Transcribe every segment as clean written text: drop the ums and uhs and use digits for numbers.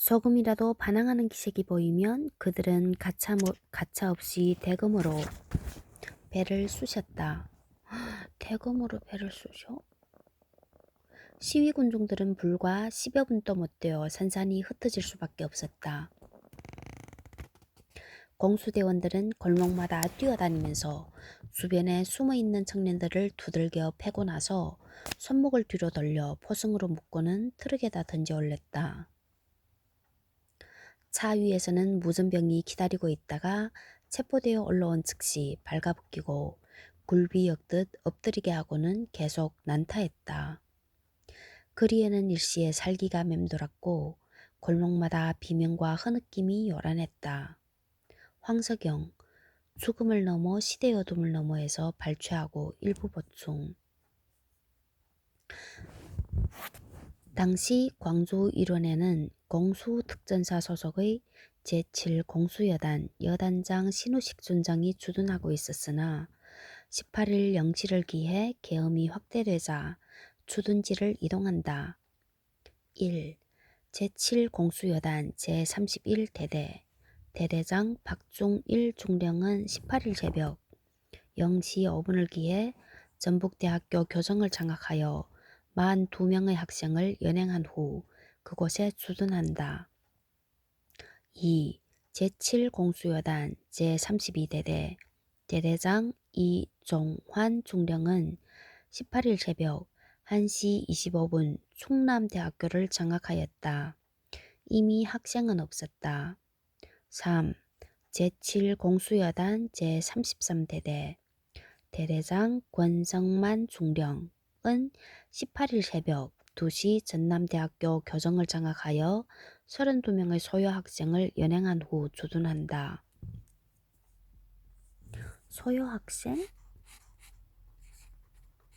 조금이라도 반항하는 기색이 보이면 그들은 가차 없이 대검으로 배를 쑤셨다. 대검으로 배를 쑤셔? 시위 군중들은 불과 10여 분도 못 되어 산산이 흩어질 수밖에 없었다. 공수대원들은 골목마다 뛰어다니면서 주변에 숨어있는 청년들을 두들겨 패고 나서 손목을 뒤로 돌려 포승으로 묶고는 트럭에다 던져 올렸다. 차 위에서는 무전병이 기다리고 있다가 체포되어 올라온 즉시 발가벗기고 굴비 엮듯 엎드리게 하고는 계속 난타했다. 거리에는 일시에 살기가 맴돌았고 골목마다 비명과 흐느낌이 요란했다. 황석영, 죽음을 넘어 시대의 어둠을 넘어에서 발췌하고 일부 보충. 당시 광주 일원에는 공수특전사 소속의 제7공수여단 여단장 신우식 준장이 주둔하고 있었으나 18일 영치를 기해 계엄이 확대되자 주둔지를 이동한다. 1. 제7공수여단 제31대대 대대장 박중일 중령은 18일 새벽 0시 5분을 기해 전북대학교 교정을 장악하여 42명의 학생을 연행한 후 그곳에 주둔한다. 2. 제7공수여단 제32대대 대대장 이종환 중령은 18일 새벽 1시 25분 충남대학교를 장악하였다. 이미 학생은 없었다. 3. 제7공수여단 제33대대 대대장 권성만 중령은 18일 새벽 2시 전남대학교 교정을 장악하여 32명의 소요 학생을 연행한 후 주둔한다. 소요 학생?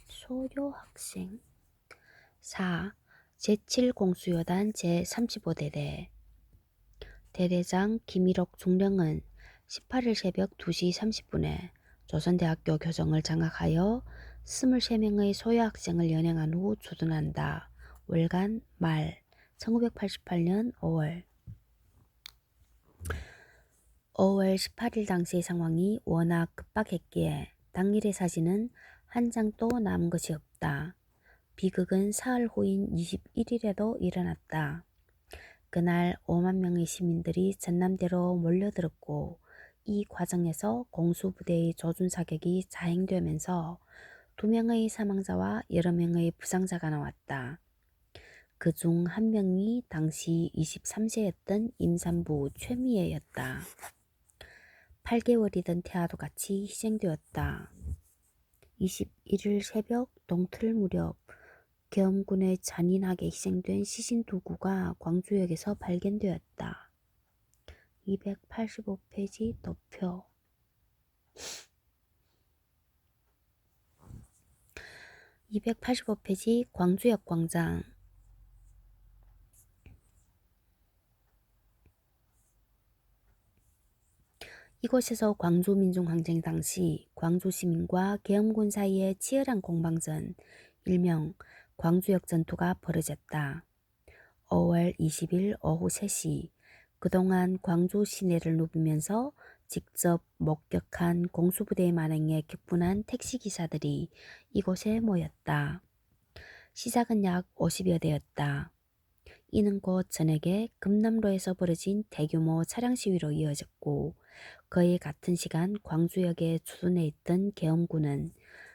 소요 학생. 4. 제7공수여단 제35대대 대대장 김일옥 중령은 18일 새벽 2시 30분에 조선대학교 교정을 장악하여 23명의 소요 학생을 연행한 후 주둔한다. 월간 말 1988년 5월 18일 당시의 상황이 워낙 급박했기에 당일의 사진은 한 장도 남은 것이 없다. 비극은 사흘 후인 21일에도 일어났다. 그날 5만 명의 시민들이 전남대로 몰려들었고 이 과정에서 공수부대의 조준 사격이 자행되면서 2명의 사망자와 여러 명의 부상자가 나왔다. 그중 한 명이 당시 23세였던 임산부 최미애였다. 8개월이던 태아도 같이 희생되었다. 21일 새벽 동틀 무렵 계엄군에 잔인하게 희생된 시신 두 구가 광주역에서 발견되었다. 285페이지 도표. 285페이지 광주역 광장. 이곳에서 광주민중항쟁 당시 광주 시민과 계엄군 사이에 치열한 공방전, 일명 광주역 전투가 벌어졌다. 5월 20일 오후 3시 그동안 광주 시내를 누비면서 직접 목격한 공수부대의 만행에 격분한 택시기사들이 이곳에 모였다. 시작은 약 50여 대였다. 이는 곧 저녁에 금남로에서 벌어진 대규모 차량 시위로 이어졌고 그에 같은 시간 광주역에 주둔해 있던 계엄군은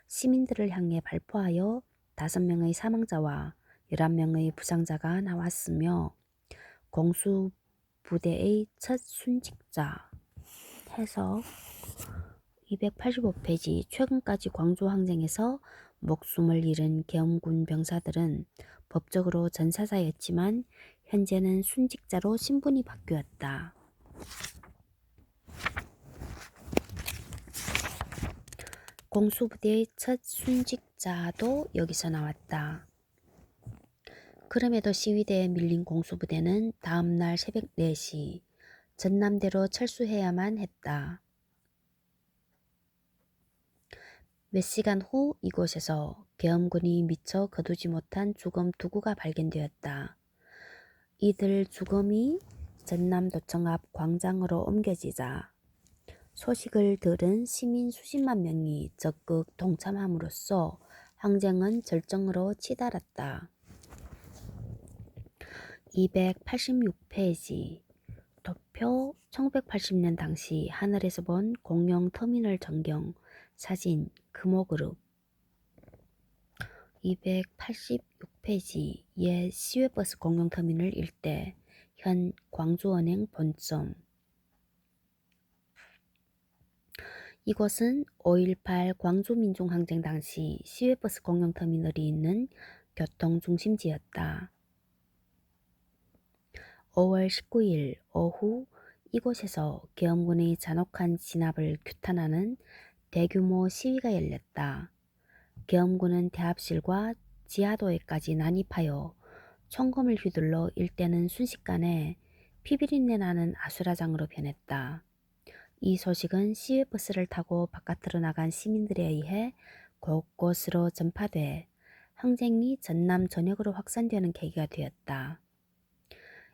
시민들을 향해 발포하여 5명의 사망자와 11명의 부상자가 나왔으며 공수부대의 첫 순직자 해석 285페이지 최근까지 광주 항쟁에서 목숨을 잃은 계엄군 병사들은 법적으로 전사자였지만 현재는 순직자로 신분이 바뀌었다. 공수부대의 첫 순직자도 여기서 나왔다. 그럼에도 시위대에 밀린 공수부대는 다음날 새벽 4시 전남대로 철수해야만 했다. 몇 시간 후 이곳에서 계엄군이 미처 거두지 못한 주검 2구가 발견되었다. 이들 죽음이 전남도청 앞 광장으로 옮겨지자 소식을 들은 시민 수십만 명이 적극 동참함으로써 항쟁은 절정으로 치달았다. 286페이지 도표 1980년 당시 하늘에서 본 공영 터미널 전경 사진 금호그룹 286페이지 옛 시외버스 공영터미널 일대 현 광주은행 본점. 이곳은 5.18 광주민중항쟁 당시 시외버스 공영터미널이 있는 교통중심지였다. 5월 19일 오후 이곳에서 계엄군의 잔혹한 진압을 규탄하는 대규모 시위가 열렸다. 계엄군은 대합실과 지하도에까지 난입하여 총검을 휘둘러 일대는 순식간에 피비린내 나는 아수라장으로 변했다. 이 소식은 시외버스를 타고 바깥으로 나간 시민들에 의해 곳곳으로 전파돼 항쟁이 전남 전역으로 확산되는 계기가 되었다.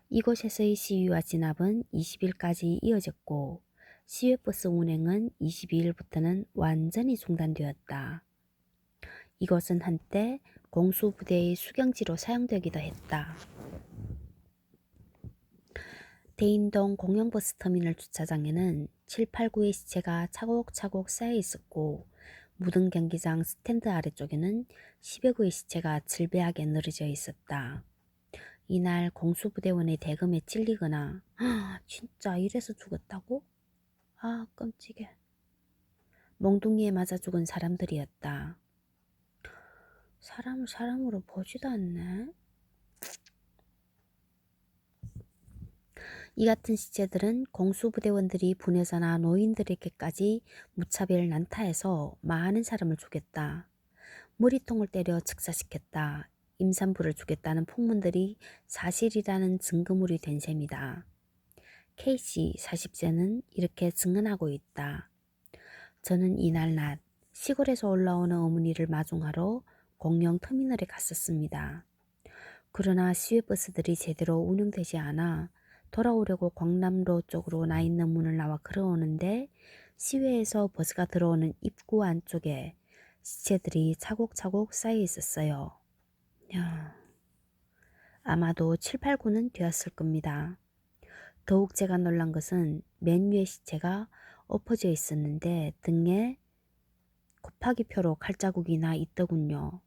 이곳에서의 시위와 진압은 20일까지 이어졌고 시외버스 운행은 22일부터는 완전히 중단되었다. 이것은 한때 공수부대의 수경지로 사용되기도 했다. 대인동 공영버스 터미널 주차장에는 7, 8, 9의 시체가 차곡차곡 쌓여 있었고 무등 경기장 스탠드 아래쪽에는 10여 구의 시체가 질비하게 늘어져 있었다. 이날 공수부대원의 대금에 찔리거나 진짜 이래서 죽었다고? 아 끔찍해. 몽둥이에 맞아 죽은 사람들이었다. 사람을 사람으로 보지도 않네. 이 같은 시체들은 공수부대원들이 분해서나 노인들에게까지 무차별 난타해서 많은 사람을 죽였다. 머리통을 때려 즉사시켰다. 임산부를 죽였다는 풍문들이 사실이라는 증거물이 된 셈이다. K씨 40세는 이렇게 증언하고 있다. 저는 이날 낮 시골에서 올라오는 어머니를 마중하러 공영 터미널에 갔었습니다. 그러나 시외버스들이 제대로 운영되지 않아 돌아오려고 광남로 쪽으로 나 있는 문을 나와 걸어오는데 시외에서 버스가 들어오는 입구 안쪽에 시체들이 차곡차곡 쌓여 있었어요. 야, 아마도 7, 8구는 되었을 겁니다. 더욱 제가 놀란 것은 맨 위에 시체가 엎어져 있었는데 등에 곱하기표로 칼자국이 나 있더군요.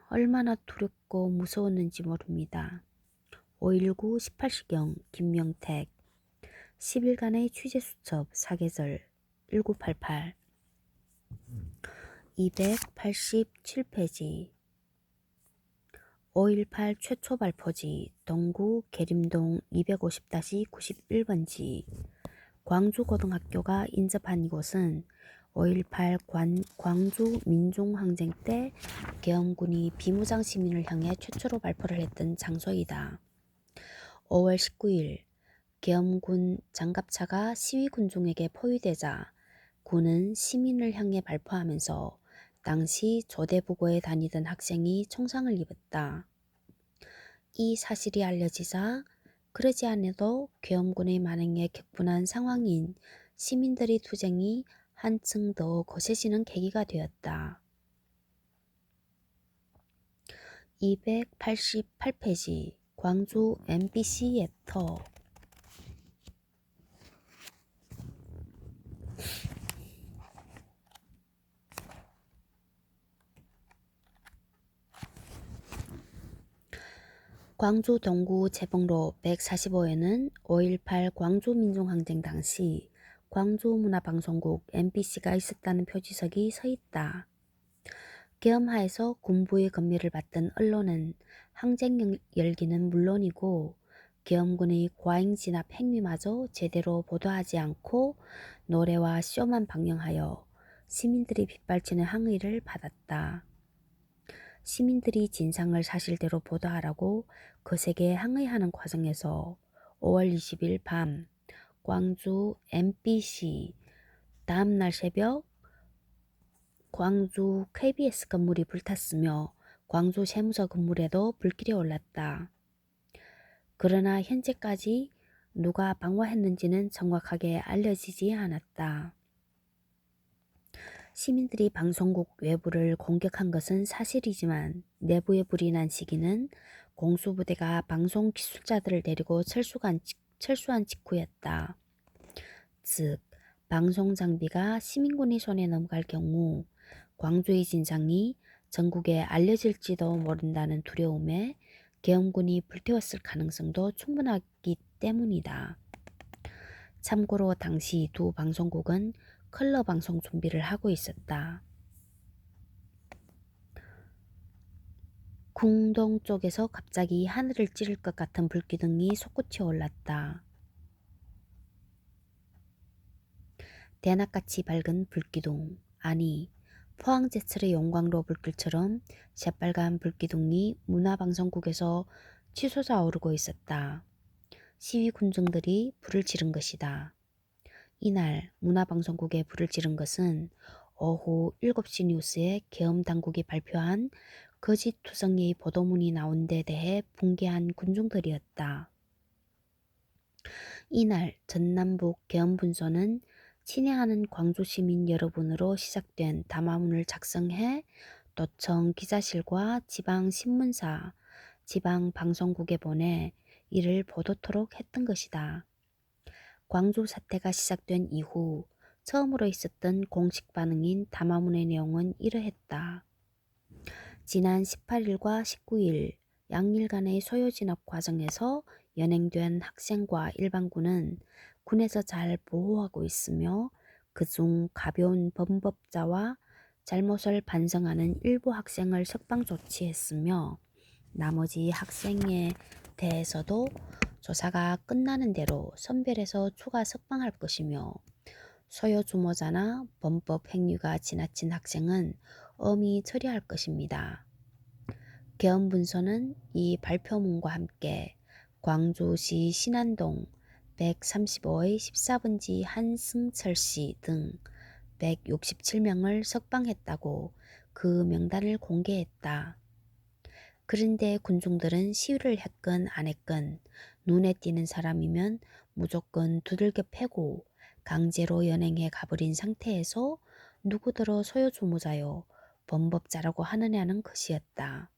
얼마나 두렵고 무서웠는지 모릅니다. 5.19 18시경 김명택 10일간의 취재수첩 사계절 1988 287페이지 5.18 최초 발포지 동구 계림동 250-91번지 광주고등학교가 인접한 이곳은 5.18 광주 민중항쟁 때 계엄군이 비무장 시민을 향해 최초로 발포를 했던 장소이다. 5월 19일 계엄군 장갑차가 시위군중에게 포위되자 군은 시민을 향해 발포하면서 당시 조대부고에 다니던 학생이 총상을 입었다. 이 사실이 알려지자 그러지 않아도 계엄군의 만행에 격분한 상황인 시민들의 투쟁이 한층 더 거세지는 계기가 되었다. 288페이지 광주 MBC 애터 광주 동구 재봉로 145에는 5.18 광주민중항쟁 당시 광주문화방송국 MBC가 있었다는 표지석이 서 있다. 계엄하에서 군부의 검열을 받던 언론은 항쟁 열기는 물론이고 계엄군의 과잉 진압 행위마저 제대로 보도하지 않고 노래와 쇼만 방영하여 시민들이 빗발치는 항의를 받았다. 시민들이 진상을 사실대로 보도하라고 거세게 항의하는 과정에서 5월 20일 밤 광주 MBC 다음날 새벽 광주 KBS 건물이 불탔으며 광주 세무서 건물에도 불길이 올랐다. 그러나 현재까지 누가 방화했는지는 정확하게 알려지지 않았다. 시민들이 방송국 외부를 공격한 것은 사실이지만 내부에 불이 난 시기는 공수부대가 방송 기술자들을 데리고 철수한 직후였다. 즉, 방송 장비가 시민군이 손에 넘어갈 경우 광주의 진상이 전국에 알려질지도 모른다는 두려움에 계엄군이 불태웠을 가능성도 충분하기 때문이다. 참고로 당시 두 방송국은 컬러 방송 준비를 하고 있었다. 궁동 쪽에서 갑자기 하늘을 찌를 것 같은 불기둥이 솟구쳐 올랐다. 대낮같이 밝은 불기둥, 아니 포항제철의 용광로 불길처럼 새빨간 불기둥이 문화방송국에서 치솟아 오르고 있었다. 시위 군중들이 불을 지른 것이다. 이날 문화방송국에 불을 지른 것은 오후 7시 뉴스에 계엄당국이 발표한 거짓 투성이의 보도문이 나온 데 대해 붕괴한 군중들이었다. 이날 전남북 계엄분소는 친애하는 광주시민 여러분으로 시작된 담화문을 작성해 도청 기자실과 지방신문사, 지방방송국에 보내 이를 보도토록 했던 것이다. 광주 사태가 시작된 이후 처음으로 있었던 공식 반응인 담화문의 내용은 이러했다. 지난 18일과 19일 양일간의 소요 진압 과정에서 연행된 학생과 일반군은 군에서 잘 보호하고 있으며 그중 가벼운 범법자와 잘못을 반성하는 일부 학생을 석방 조치했으며 나머지 학생에 대해서도 조사가 끝나는 대로 선별해서 추가 석방할 것이며 소요 주모자나 범법 행위가 지나친 학생은 엄히 처리할 것입니다. 계엄분소는 이 발표문과 함께 광주시 신안동 135의 14번지 한승철씨 등 167명을 석방했다고 그 명단을 공개했다. 그런데 군중들은 시위를 했건 안 했건 눈에 띄는 사람이면 무조건 두들겨 패고 강제로 연행해 가버린 상태에서 누구더러 소요주모자요, 범법자라고 하느냐는 것이었다.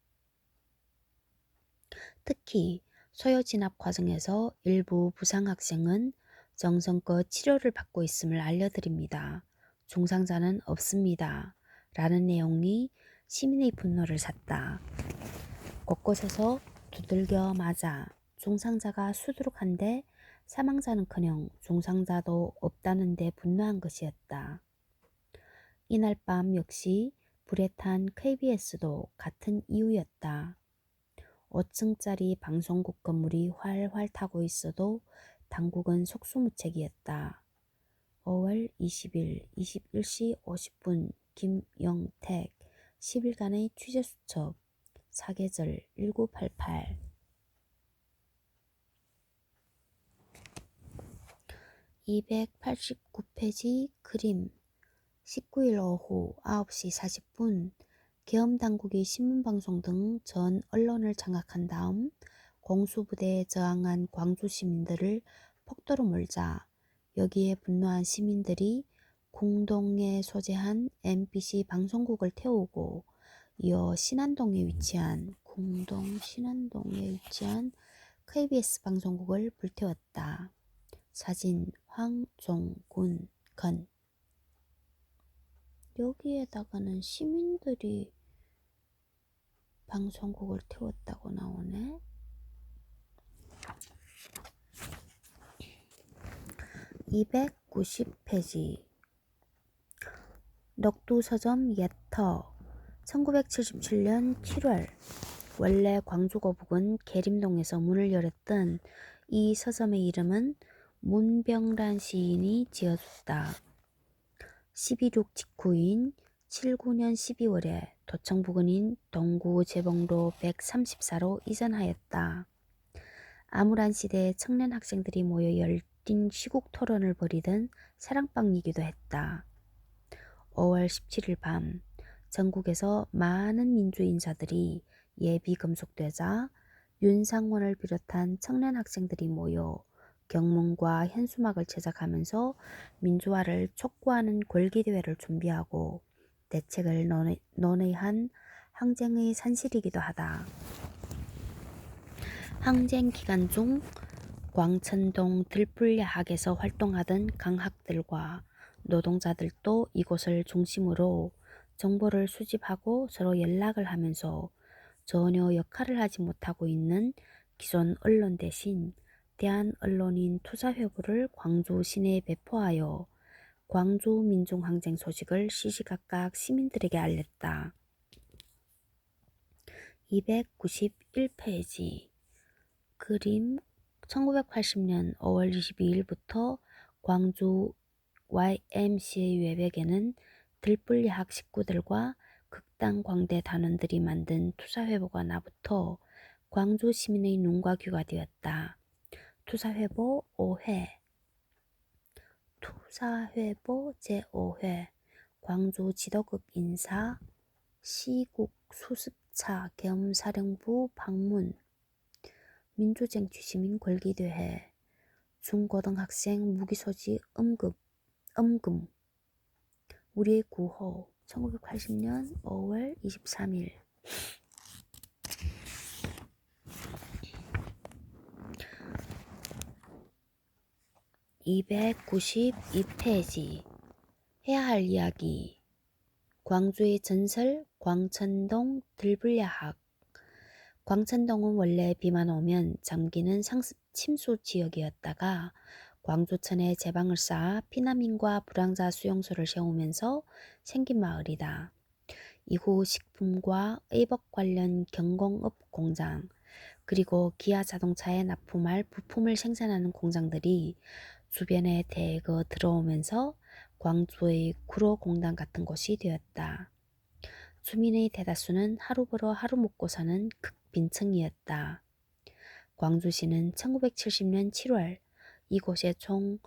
특히 소요 진압 과정에서 일부 부상 학생은 정성껏 치료를 받고 있음을 알려드립니다. 중상자는 없습니다. 라는 내용이 시민의 분노를 샀다. 곳곳에서 두들겨 맞아 중상자가 수두룩한데 사망자는커녕 중상자도 없다는데 분노한 것이었다. 이날 밤 역시 불에 탄 KBS도 같은 이유였다. 5층짜리 방송국 건물이 활활 타고 있어도 당국은 속수무책이었다. 5월 20일 21시 50분 김영택 10일간의 취재수첩 사계절 1988 289페이지 그림 19일 오후 9시 40분 계엄당국이 신문방송 등 전 언론을 장악한 다음 공수부대에 저항한 광주 시민들을 폭도로 몰자 여기에 분노한 시민들이 궁동에 소재한 MBC 방송국을 태우고 이어 신안동에 위치한 KBS 방송국을 불태웠다. 사진 황종군 건 여기에다가는 시민들이 방송국을 태웠다고 나오네. 290페이지 넋두서점 예터 1977년 7월 원래 광주거북은 계림동에서 문을 열었던 이 서점의 이름은 문병란 시인이 지어줬다. 12.6 직후인 79년 12월에 도청 부근인 동구 재봉로 134로 이전하였다. 암울한 시대에 청년 학생들이 모여 열띤 시국 토론을 벌이던 사랑방이기도 했다. 5월 17일 밤 전국에서 많은 민주인사들이 예비 금속되자 윤상원을 비롯한 청년 학생들이 모여 경문과 현수막을 제작하면서 민주화를 촉구하는 골기대회를 준비하고 대책을 논의한 항쟁의 산실이기도 하다. 항쟁 기간 중 광천동 들풀야학에서 활동하던 강학들과 노동자들도 이곳을 중심으로 정보를 수집하고 서로 연락을 하면서 전혀 역할을 하지 못하고 있는 기존 언론 대신 대한언론인 투사회보를 광주 시내에 배포하여 광주 민중항쟁 소식을 시시각각 시민들에게 알렸다. 291페이지 그림 1980년 5월 22일부터 광주 YMCA 외벽에는 들불야학 식구들과 극단 광대 단원들이 만든 투사회보가 나부터 광주 시민의 눈과 귀가 되었다. 투사회보 5회 투사회보 제5회 광주 지도급 인사 시국 수습차 겸 사령부 방문 민주쟁취 시민 골기대회 중고등학생 무기소지 엄금 우리의 구호 1980년 5월 23일 292페이지 해야 할 이야기 광주의 전설 광천동 들불야학 광천동은 원래 비만 오면 잠기는 상습 침수 지역이었다가 광주천에 제방을 쌓아 피난민과 불황자 수용소를 세우면서 생긴 마을이다. 이후 식품과 의복 관련 경공업 공장 그리고 기아 자동차에 납품할 부품을 생산하는 공장들이 주변에 대거 들어오면서 광주의 구로공단 같은 곳이 되었다. 주민의 대다수는 하루 벌어 하루 먹고 사는 극빈층이었다. 광주시는 1970년 7월 이곳에 총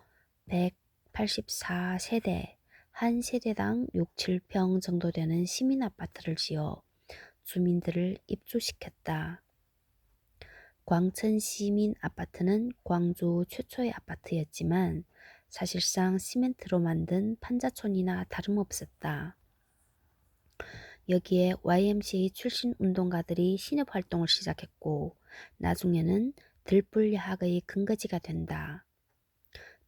184세대, 한 세대당 6, 7평 정도 되는 시민아파트를 지어 주민들을 입주시켰다. 광천시민아파트는 광주 최초의 아파트였지만 사실상 시멘트로 만든 판자촌이나 다름없었다. 여기에 YMCA 출신 운동가들이 신협활동을 시작했고 나중에는 들불야학의 근거지가 된다.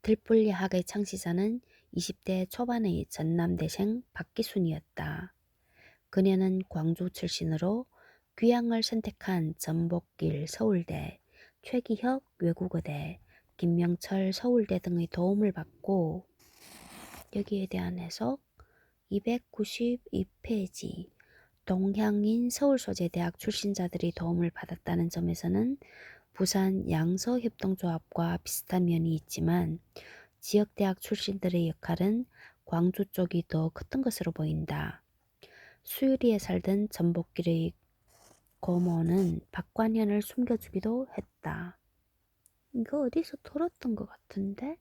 들불야학의 창시자는 20대 초반의 전남대생 박기순이었다. 그녀는 광주 출신으로 귀향을 선택한 전복길 서울대, 최기혁 외국어대, 김명철 서울대 등의 도움을 받고 여기에 대한 해석 292페이지 동향인 서울소재대학 출신자들이 도움을 받았다는 점에서는 부산 양서협동조합과 비슷한 면이 있지만 지역대학 출신들의 역할은 광주 쪽이 더 컸던 것으로 보인다. 수유리에 살던 전복길의 고모는 박관현을 숨겨주기도 했다. 이거 어디서 들었던 것 같은데?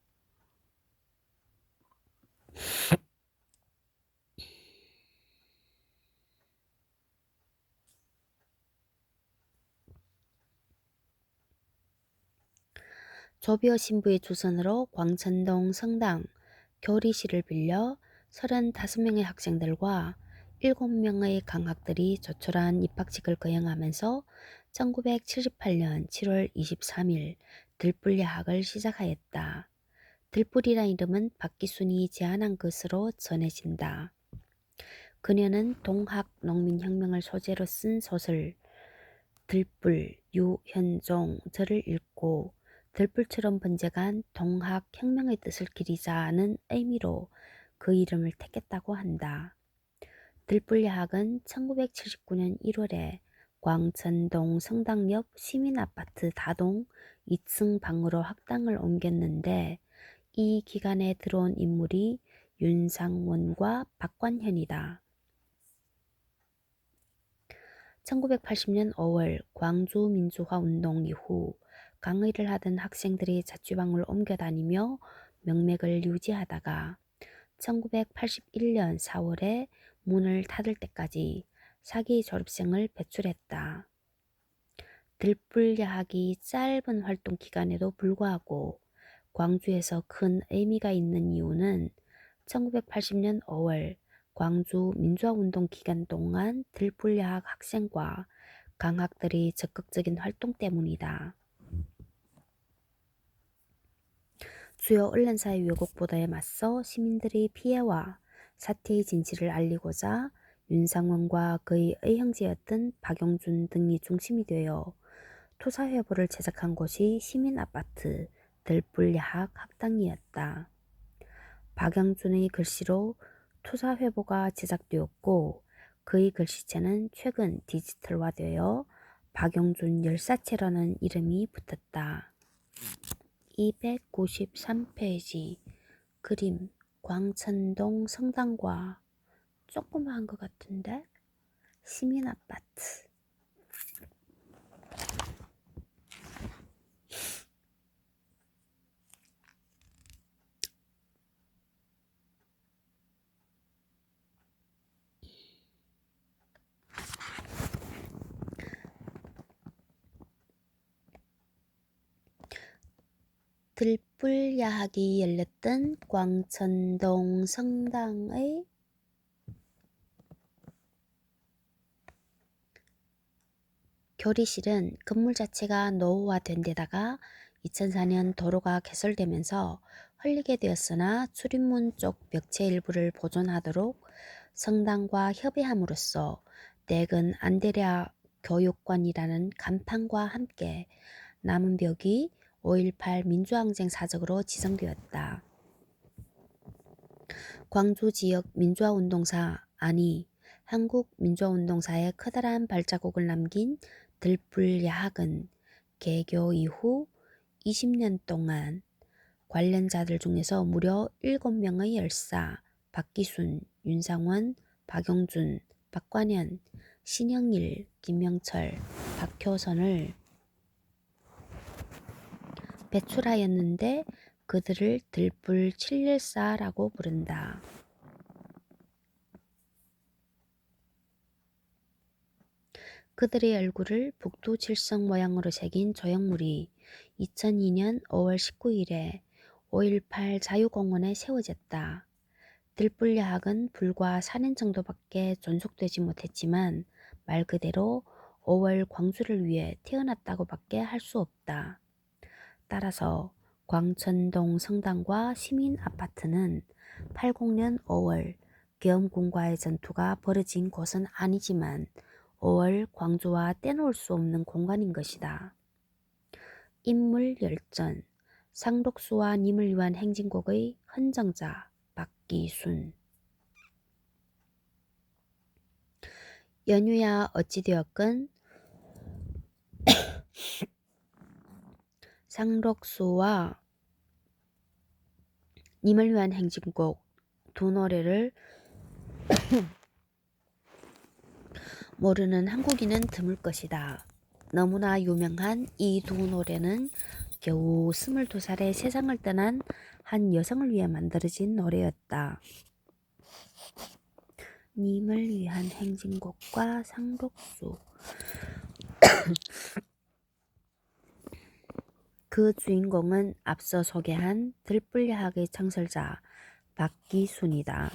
조비오 신부의 주선으로 광천동 성당 교리실을 빌려 35명의 학생들과 7명의 강학들이 조촐한 입학식을 거행하면서 1978년 7월 23일 들불야학을 시작하였다. 들불이란 이름은 박기순이 제안한 것으로 전해진다. 그녀는 동학 농민혁명을 소재로 쓴 소설 들불 유현종 저를 읽고 들불처럼 번져간 동학 혁명의 뜻을 기리자는 의미로 그 이름을 택했다고 한다. 들불야학은 1979년 1월에 광천동 성당 옆 시민아파트 다동 2층 방으로 학당을 옮겼는데 이 기간에 들어온 인물이 윤상원과 박관현이다. 1980년 5월 광주 민주화 운동 이후 강의를 하던 학생들이 자취방을 옮겨 다니며 명맥을 유지하다가 1981년 4월에 문을 닫을 때까지 4기 졸업생을 배출했다. 들불야학이 짧은 활동 기간에도 불구하고 광주에서 큰 의미가 있는 이유는 1980년 5월 광주 민주화운동 기간 동안 들불야학 학생과 강학들이 적극적인 활동 때문이다. 주요 언론사의 왜곡 보도에 맞서 시민들의 피해와 사태의 진실을 알리고자 윤상원과 그의 의형제였던 박영준 등이 중심이 되어 토사회보를 제작한 곳이 시민아파트 들불야학 학당이었다. 박영준의 글씨로 토사회보가 제작되었고 그의 글씨체는 최근 디지털화되어 박영준 열사체라는 이름이 붙었다. 293페이지 그림 광천동 성당과 조그마한 것 같은데 시민아파트. 들불야학이 열렸던 광천동 성당의 교리실은 건물 자체가 노후화된 데다가 2004년 도로가 개설되면서 헐리게 되었으나 출입문 쪽 벽체 일부를 보존하도록 성당과 협의함으로써 댁은 안데랴 교육관이라는 간판과 함께 남은 벽이 5.18 민주항쟁 사적으로 지정되었다. 광주 지역 민주화운동사 아니 한국민주화운동사에 커다란 발자국을 남긴 들불야학은 개교 이후 20년 동안 관련자들 중에서 무려 7명의 열사 박기순, 윤상원, 박용준, 박관현, 신영일, 김명철, 박효선을 배출하였는데 그들을 들불 714라고 부른다. 그들의 얼굴을 북두칠성 모양으로 새긴 조형물이 2002년 5월 19일에 5.18 자유공원에 세워졌다. 들불야학은 불과 4년 정도밖에 존속되지 못했지만 말 그대로 5월 광주를 위해 태어났다고밖에 할 수 없다. 따라서 광천동 성당과 시민아파트는 80년 5월 계엄군과의 전투가 벌어진 곳은 아니지만 5월 광주와 떼놓을 수 없는 공간인 것이다. 인물 열전 상록수와 님을 위한 행진곡의 헌정자 박기순. 연유야 어찌되었건 상록수와 님을 위한 행진곡 두 노래를 모르는 한국인은 드물 것이다. 너무나 유명한 이 두 노래는 겨우 22살에 세상을 떠난 한 여성을 위해 만들어진 노래였다. 님을 위한 행진곡과 상록수. 그 주인공은 앞서 소개한 들불야학의 창설자 박기순이다.